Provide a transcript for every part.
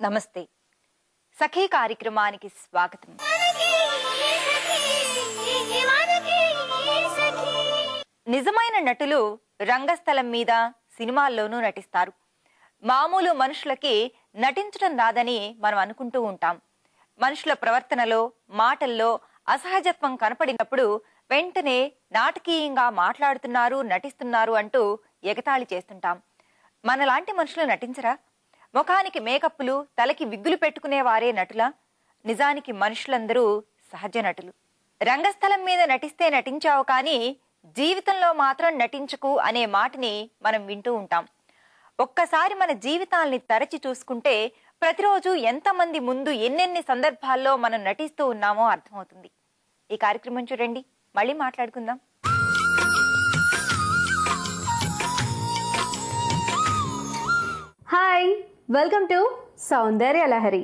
నమస్తే. సఖీ కార్యక్రమానికి స్వాగతం. నిజమైన నటులు రంగస్థలం మీద సినిమాల్లోనూ నటిస్తారు. మామూలు మనుషులకి నటించడం రాదని మనం అనుకుంటూ ఉంటాం. మనుషుల ప్రవర్తనలో, మాటల్లో అసహజత్వం కనపడినప్పుడు వెంటనే నాటకీయంగా మాట్లాడుతున్నారు, నటిస్తున్నారు అంటూ ఎగతాళి చేస్తుంటాం. మనలాంటి మనుషులు నటించరా? ముఖానికి మేకప్పులు, తలకి విగ్గులు పెట్టుకునేవారే నటులా? నిజానికి మనుషులందరూ సహజ నటులు. రంగస్థలం మీద నటిస్తే నటించావు కానీ జీవితంలో మాత్రం నటించకు అనే మాటని మనం వింటూ ఉంటాం. ఒక్కసారి మన జీవితాల్ని తరచి చూసుకుంటే ప్రతిరోజు ఎంతమంది ముందు ఎన్నెన్ని సందర్భాల్లో మనం నటిస్తూ ఉన్నామో అర్థమవుతుంది. ఈ కార్యక్రమం చూడండి, మళ్ళీ మాట్లాడుకుందాం. హాయ్, వెల్కమ్ టు సౌందర్య లహరి.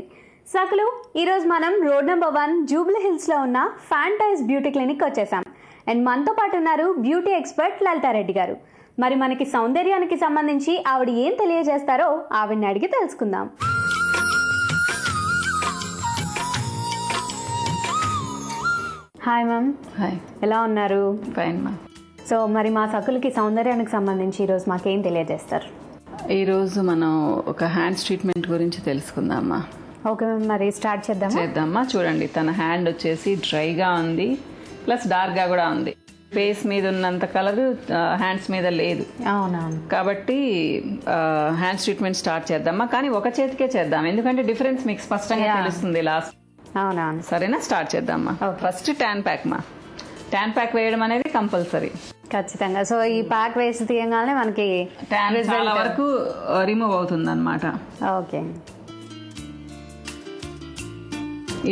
సకులు, ఈరోజు మనం రోడ్ నెంబర్ 1 జూబ్లీ హిల్స్లో ఉన్న ఫ్యాంటైజ్ బ్యూటీ క్లినిక్ వచ్చేసాం. అండ్ మనతో పాటు ఉన్నారు బ్యూటీ ఎక్స్పర్ట్ లలితారెడ్డి గారు. మరి మనకి సౌందర్యానికి సంబంధించి ఆవిడ ఏం తెలియజేస్తారో ఆవిడని అడిగి తెలుసుకుందాం. Hi ma'am. హాయ్, ఎలా ఉన్నారు? Fine ma'am. సో మరి మా సకులకి సౌందర్యానికి సంబంధించి ఈరోజు మాకేం తెలియజేస్తారు? ఈరోజు మనం ఒక హ్యాండ్స్ ట్రీట్మెంట్ గురించి తెలుసుకుందామా? ఓకే మ్యామ్, మరి స్టార్ట్ చేద్దామా. చూడండి, తన హ్యాండ్ వచ్చేసి డ్రైగా ఉంది, ప్లస్ డార్క్గా కూడా ఉంది. ఫేస్ మీద ఉన్నంత కలర్ హ్యాండ్స్ మీద లేదు. అవునవును. కాబట్టి హ్యాండ్స్ ట్రీట్మెంట్ స్టార్ట్ చేద్దామా, కానీ ఒక చేతికే చేద్దాం, ఎందుకంటే డిఫరెన్స్ మీకు స్పష్టంగా తెలుస్తుంది లాస్ట్. అవునవును. సరేనా, స్టార్ట్ చేద్దామా. ఫస్ట్ ట్యాన్ ప్యాక్ మా. ట్యాన్ ప్యాక్ వేయడం అనేది కంపల్సరీ. ఖచ్చితంగా. సో ఈ ప్యాక్ వేసి తీయగానే మనకి ట్యాన్ చాలా వరకు రిమూవ్ అవుతుంది అన్నమాట. ఓకే.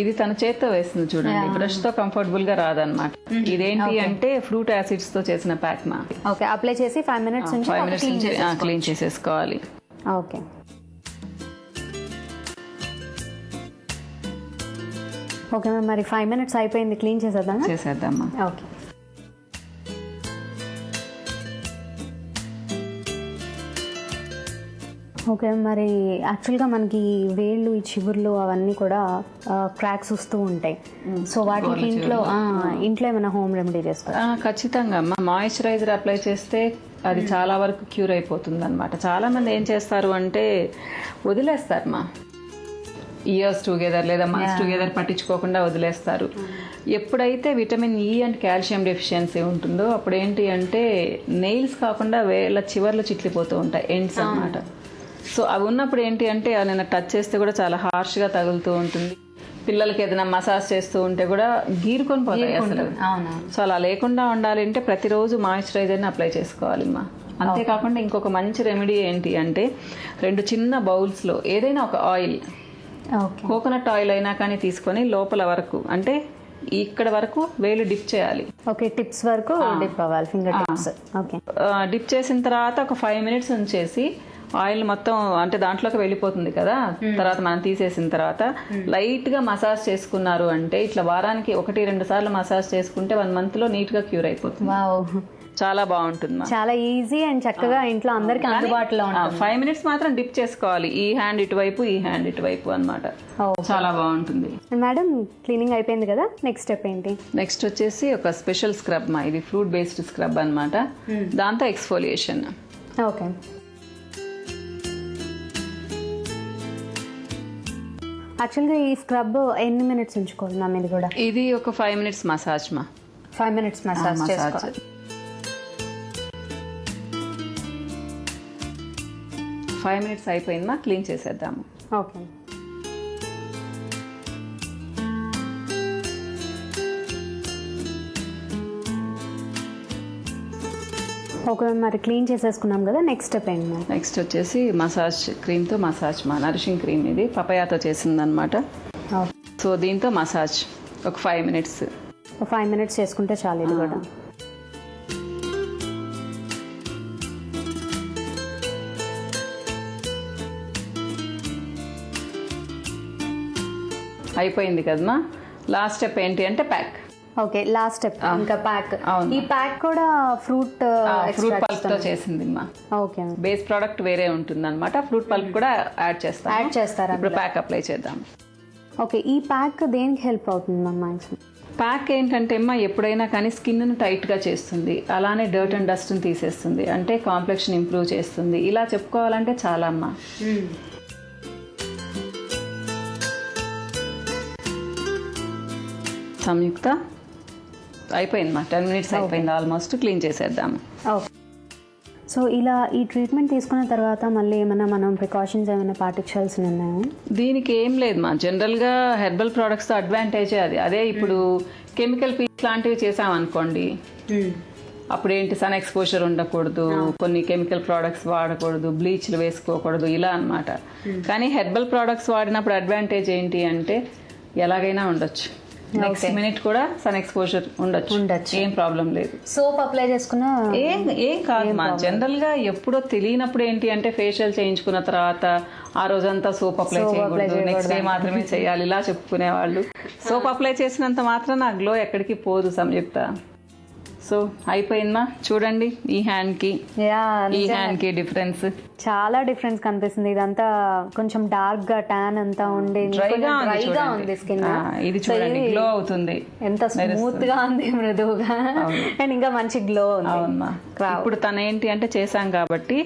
ఇది తన చేత్తో వేస్తుంది చూడండి, బ్రష్ తో కంఫర్టబుల్ గా రాదనమాట. ఇదేంటి అంటే ఫ్రూట్ యాసిడ్స్ తో చేసిన ప్యాక్ మా. ఓకే, అప్లై చేసి 5 మినిట్స్ నుంచి క్లీన్ చేసేసుకోవాలి. ఓకే. ఓకే మ్యామ్, మరి 5 మినిట్స్ అయిపోయింది, క్లీన్ చేసేద్దామా. ఓకే. ఓకే, మరి యాక్చువల్గా మనకి వేళ్ళు, ఈ చిగుర్లు అవన్నీ కూడా క్రాక్స్ వస్తూ ఉంటాయి. సో వాటికి ఇంట్లో ఏమైనా హోమ్ రెమెడీ చేస్తారు? ఖచ్చితంగా అమ్మా. మాయిశ్చరైజర్ అప్లై చేస్తే అది చాలా వరకు క్యూర్ అయిపోతుంది అనమాట. చాలా మంది ఏం చేస్తారు అంటే వదిలేస్తారు మా, ఇయర్స్ టుగెదర్ లేదా మంత్స్ టుగెదర్ పట్టించుకోకుండా వదిలేస్తారు. ఎప్పుడైతే vitamin E and calcium deficiency ఉంటుందో అప్పుడు ఏంటి అంటే నెయిల్స్ కాకుండా వేళ్ళ చివర్లు చిట్లిపోతూ ఉంటాయి, ఎండ్స్ అన్నమాట. సో అవి ఉన్నప్పుడు ఏంటి అంటే నేను టచ్ చేస్తే కూడా చాలా హార్ష్గా తగులుతూ ఉంటుంది. పిల్లలకి ఏదైనా మసాజ్ చేస్తూ ఉంటే కూడా గీరుకొని పోతాయి అసలు. సో అలా లేకుండా ఉండాలి అంటే ప్రతిరోజు మాయిశ్చరైజర్ని అప్లై చేసుకోవాలి అమ్మా. అంతేకాకుండా ఇంకొక మంచి రెమెడీ ఏంటి అంటే 2 చిన్న బౌల్స్లో ఏదైనా ఒక ఆయిల్, కోకోనట్ ఆయిల్ అయినా కానీ తీసుకొని లోపల వరకు అంటే ఇక్కడ వరకు వేలు డిప్ చేయాలి. ఓకే, టిప్స్ వరకు డిప్ అవ్వాలి, ఫింగర్ టిప్స్. ఓకే, డిప్ చేసిన తర్వాత ఒక 5 మినిట్స్ ఉంచేసి ఆయిల్ మొత్తం అంటే దాంట్లోకి వెళ్ళిపోతుంది కదా. తర్వాత మనం తీసేసిన తర్వాత లైట్ గా మసాజ్ చేసుకున్నారు అంటే ఇట్లా వారానికి 1-2 సార్లు మసాజ్ చేసుకుంటే 1 మంత్ లో నీట్ గా క్యూర్ అయిపోతుంది. చాలా బాగుంటుంది, చాలా ఈజీ అండ్ చక్కగా ఇంట్లో అందరికి అందుబాటులో ఉంటుంది. 5 మినిట్స్ మాత్రం డిప్ చేసుకోవాలి, ఈ హ్యాండ్ ఇటువైపు, ఈ హ్యాండ్ ఇటువైపు అన్నమాట. చాలా బాగుంటుంది. మేడం, క్లీనింగ్ అయిపోయింది కదా, నెక్స్ట్ స్టెప్ ఏంటి? నెక్స్ట్ వచ్చేసి ఒక స్పెషల్ స్క్రబ్ మా. ఇది ఫ్రూట్ బేస్డ్ స్క్రబ్ అన్నమాట. దాంతో ఎక్స్ఫోలియేషన్. ఓకే. యాక్చువల్గా ఈ స్క్రబ్ ఎన్ని మినిట్స్ ఉంచుకోవాలి మ్యామ్? ఇది కూడా ఇది ఒక 5 మినిట్స్ మసాజ్ మా. 5 మినిట్స్ మసాజ్ చేసుకోవాలి. 5 మినిట్స్ అయిపోయింది మా, క్లీన్ చేసేద్దాము. ఓకే. ఓకే, మరి క్లీన్ చేసేసుకున్నాం కదా, నెక్స్ట్ స్టెప్ ఏంటి మ్యామ్? నెక్స్ట్ వచ్చేసి మసాజ్ క్రీమ్తో మసాజ్ మా. నరిషింగ్ క్రీమ్ ఇది పపయాతో చేసిందనమాట. సో దీంతో మసాజ్ ఒక 5 మినిట్స్. 5 మినిట్స్ చేసుకుంటే చాలు. ఇది కూడా అయిపోయింది కదమ్మా. లాస్ట్ స్టెప్ ఏంటి అంటే ప్యాక్. ఓకే, లాస్ట్ స్టెప్ ఇంకా ప్యాక్. అవును. ఈ ప్యాక్ కూడా ఫ్రూట్ పల్ప్ తో చేసింది మా. ఓకే, బేస్ ప్రోడక్ట్ వేరే ఉంటుంది అనమాట, ఫ్రూట్ పల్ప్ కూడా యాడ్ చేస్తారా? ఇప్పుడు ప్యాక్ అప్లై చేద్దాం. ఓకే, ఈ ప్యాక్ దేనికి హెల్ప్ అవుతుంది మ్యామ్ మాక్సిమం? ప్యాక్ ఏంటంటే అమ్మా ఎప్పుడైనా కానీ స్కిన్ టైట్గా చేస్తుంది, అలానే డర్ట్ అండ్ డస్ట్ని తీసేస్తుంది, అంటే కాంప్లెక్షన్ ఇంప్రూవ్ చేస్తుంది. ఇలా చెప్పుకోవాలంటే చాలా అమ్మా. సంయుక్త అయిపోయిందమ్మా, 10 minutes అయిపోయింది ఆల్మోస్ట్. క్లీన్ చేసేద్దాము. ఓకే, సో ఇలా ఈ ట్రీట్మెంట్ తీసుకున్న తర్వాత మళ్ళీ ఏమైనా మనం ప్రికాషన్స్ ఏమైనా పాటించాల్సి ఉన్నాయా? దీనికి ఏం లేదు మా, జనరల్గా హెర్బల్ ప్రోడక్ట్స్తో అడ్వాంటేజే అది. అదే ఇప్పుడు కెమికల్ పీల్స్ లాంటివి చేసామనుకోండి, అప్పుడు ఏంటి సన్ ఎక్స్పోజర్ ఉండకూడదు, కొన్ని కెమికల్ ప్రోడక్ట్స్ వాడకూడదు, బ్లీచ్లు వేసుకోకూడదు, ఇలా అన్నమాట. కానీ హెర్బల్ ప్రోడక్ట్స్ వాడినప్పుడు అడ్వాంటేజ్ ఏంటి అంటే ఎలాగైనా ఉండొచ్చు, నెక్స్ట్ మినిట్ కూడా సన్ ఎక్స్పోజర్ ఉండొచ్చు, ఏం ప్రాబ్లం లేదు. సోప్ అప్లై చేసుకున్నా ఏం కాదు మా. జనరల్ గా ఎప్పుడో తెలియనప్పుడు ఏంటి అంటే ఫేషియల్ చేయించుకున్న తర్వాత ఆ రోజంతా సోప్ అప్లై చేయకూడదు, నెక్స్ట్ డే మాత్రమే చేయాలి, ఇలా చెప్పుకునే వాళ్ళు. సోప్ అప్లై చేసినంత మాత్రం నా గ్లో ఎక్కడికి పోదు సంయుక్త. సో అయిపోయిందా చూడండి, ఈ హ్యాండ్ కి ఈ హ్యాండ్ కి డిఫరెన్స్ చాలా డిఫరెన్స్ కనిపిస్తుంది. ఇదంతా కొంచెం డార్క్ గా ట్యాన్ అంతా ఉండి డ్రైగా ఉంది స్కిన్. ఇది చూడండి గ్లో అవుతుంది, ఎంత స్మూత్ గా ఉంది, మృదువుగా, అండ్ ఇంకా మంచి గ్లో ఉంది. అవునా, ఇప్పుడు తన ఏంటి అంటే చేశాం కాబట్టి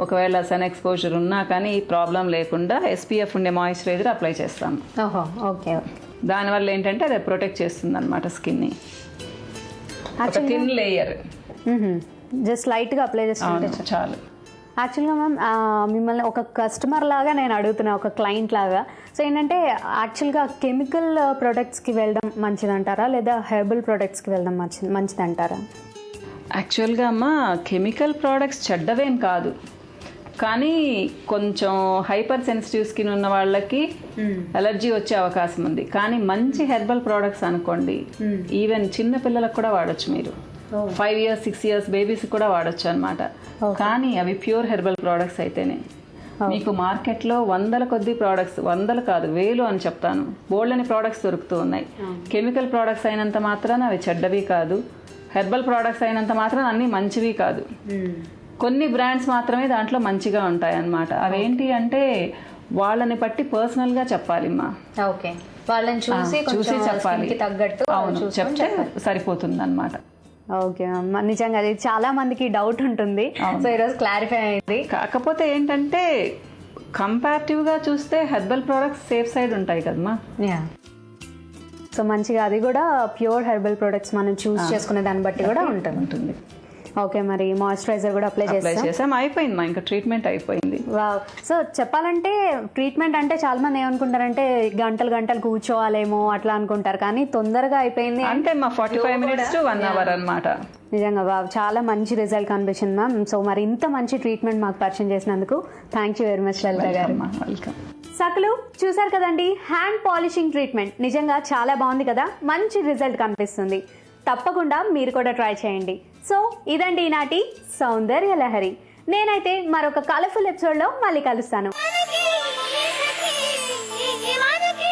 ఒకవేళ సన్ ఎక్స్పోజర్ ఉన్నా కానీ ఈ ప్రాబ్లం లేకుండా SPF ఉండే మాయిశ్చరైజర్ అప్లై చేస్తాము. ఓకే, దానివల్ల ఏంటంటే అది ప్రొటెక్ట్ చేస్తుంది అనమాట స్కిన్ ని. థిన్ లేయర్ జస్ట్ లైట్ గా అప్లై చేసుకుంటే చాలు. యాక్చువల్గా మ్యామ్ మిమ్మల్ని ఒక కస్టమర్ లాగా నేను అడుగుతున్నా, ఒక క్లయింట్ లాగా. సో ఏంటంటే యాక్చువల్గా కెమికల్ ప్రొడక్ట్స్కి వెళ్ళడం మంచిదంటారా, లేదా హెర్బల్ ప్రొడక్ట్స్కి వెళ్ళడం మంచిదంటారా? యాక్చువల్గా అమ్మా కెమికల్ ప్రోడక్ట్స్ చెడ్డవేం కాదు, కానీ కొంచెం హైపర్ సెన్సిటివ్ స్కిన్ ఉన్న వాళ్ళకి అలర్జీ వచ్చే అవకాశం ఉంది. కానీ మంచి హెర్బల్ ప్రోడక్ట్స్ అనుకోండి, ఈవెన్ చిన్న పిల్లలకు కూడా వాడచ్చు మీరు, 5 years 6 years బేబీస్ కూడా వాడచ్చు అనమాట. కానీ అవి ప్యూర్ హెర్బల్ ప్రోడక్ట్స్ అయితేనే. మీకు మార్కెట్లో వందల కొద్ది ప్రోడక్ట్స్, వందలు కాదు వేలు అని చెప్తాను, బోల్డని ప్రోడక్ట్స్ దొరుకుతూ ఉన్నాయి. కెమికల్ ప్రోడక్ట్స్ అయినంత మాత్రాన అవి చెడ్డవి కాదు, హెర్బల్ ప్రోడక్ట్స్ అయినంత మాత్రాన అన్ని మంచివి కాదు. కొన్ని బ్రాండ్స్ మాత్రమే దాంట్లో మంచిగా ఉంటాయి అన్నమాట. అవేంటి అంటే వాళ్ళని బట్టి పర్సనల్ గా చెప్పాలి మా. ఓకే, వాళ్ళని చూసి చెప్పాలి, తగ్గట్టు అవును చెప్తే సరిపోతుంది అన్నమాట. ఓకే అమ్మ, నిజంగా అది చాలా మందికి డౌట్ ఉంటుంది, సో ఈరోజు క్లారిఫై అయింది. కాకపోతే ఏంటంటే కంపారిటివ్ గా చూస్తే హెర్బల్ ప్రొడక్ట్స్ సేఫ్ సైడ్ ఉంటాయి కదమ్మా. సో మంచిగా అది కూడా ప్యూర్ హెర్బల్ ప్రొడక్ట్స్ మనం చూస్ చేసుకునే దాన్ని బట్టి కూడా ఉంటుంది. ఓకే, మరి మాయిశ్చరైజర్ కూడా అప్లై చేసాం, అయిపోయింది మా, ఇంకా ట్రీట్మెంట్ అయిపోయింది. వావ్. సో చెప్పాలంటే ట్రీట్మెంట్ అంటే చాలా మంది ఏమనుకుంటారంటే గంటలు గంటలు కూర్చోవాలేమో అట్లా అనుకుంటారు, కానీ తొందరగా అయిపోయింది. అంటే మా 45 minutes to 1 hour అన్నమాట. నిజంగా వావ్, చాలా మంచి రిజల్ట్ కనిపించింది మ్యామ్. సో మరి ఇంత మంచి ట్రీట్మెంట్ మాకు పరిచయం చేసినందుకు థ్యాంక్ యూ వెరీ మచ్ లలిత గారు. వెల్కమ్. సకలు చూసారు కదండి, హ్యాండ్ పాలిషింగ్ ట్రీట్మెంట్ నిజంగా చాలా బాగుంది కదా, మంచి రిజల్ట్ కనిపిస్తుంది. తప్పకుండా మీరు కూడా ట్రై చేయండి. సో ఇదండి ఈనాటి సౌందర్య లహరి. నేనైతే మరొక కలర్ఫుల్ ఎపిసోడ్లో మళ్ళీ కలుస్తాను.